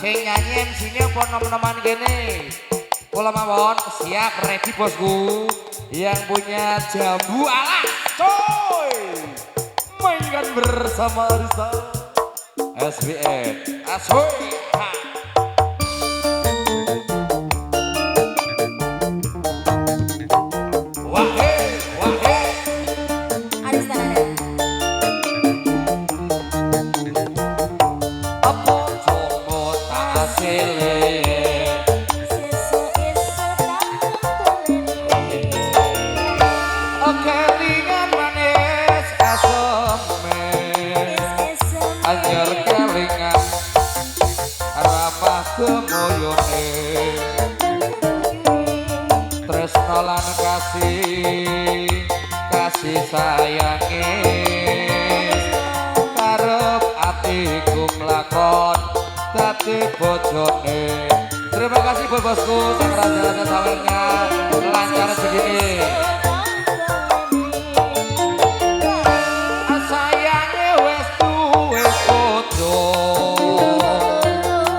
sing nyanyi MC-nya pun nom-noman gini. Kula mawon siap ready bosku. Yang punya jambu alas coy. Mainkan bersama Arista SBN Asoy. Tresnolan kasih sayange karep atiku mlakon dadi bojone. Terima kasih buat bosku sing raja-raja sawernya lancar segini. Sayange wis duwe bojo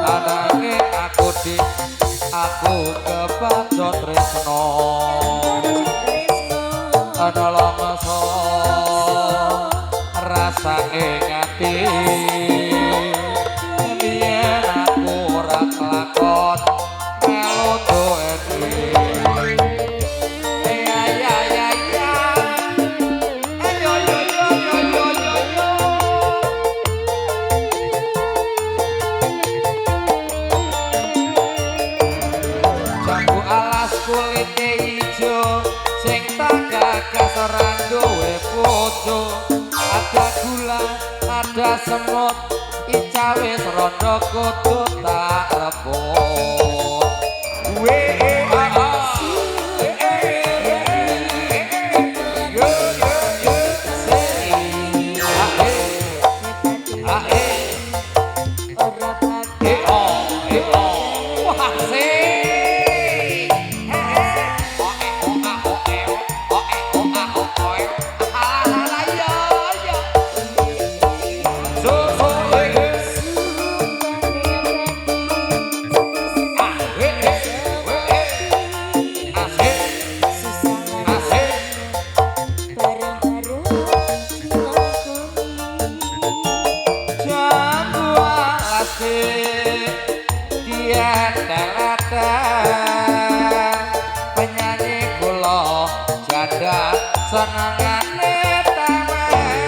anake aku kebacut tresno ana longso rasane ngati yen aku ora kelakon melu duwe kulite ijo sing tak gagas ora duwe bojo ada gula ada semut icawe rondo kudu tak rebut penyanyi kula janda senengane taman.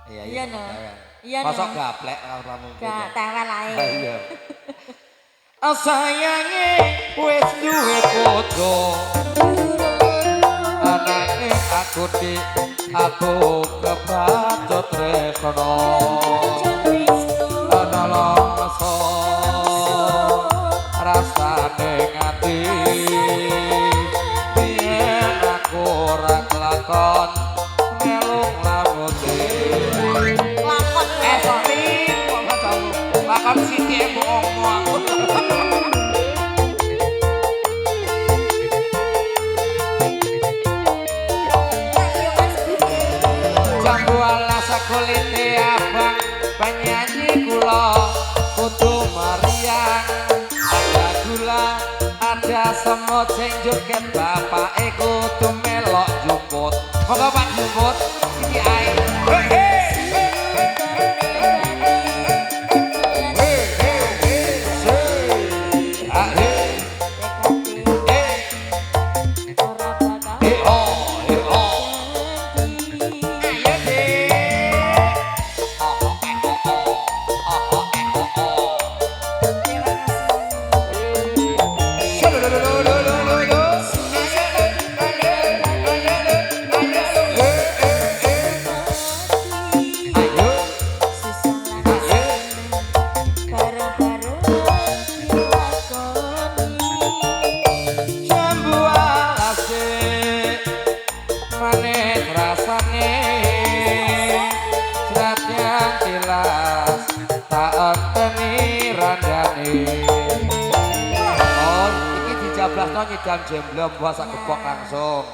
Iya no. Iya no. Mosok gaplek ora mungkin. Gak tewel ae. Iya. Sayange wis duwe bojo. Anake aku kebacut tresno. Rasane ngati biyen aku ora kelakon melu lamuti lakon esri lakon sithik omong jambu alas kulite abang penyanyi kula kudu Marian ada semut sing joget bapake kudu melok jumput. Monggo Pak Jumput iki ae. Oh, iki dijablasno nyidam jemblom puasa kepok langsung.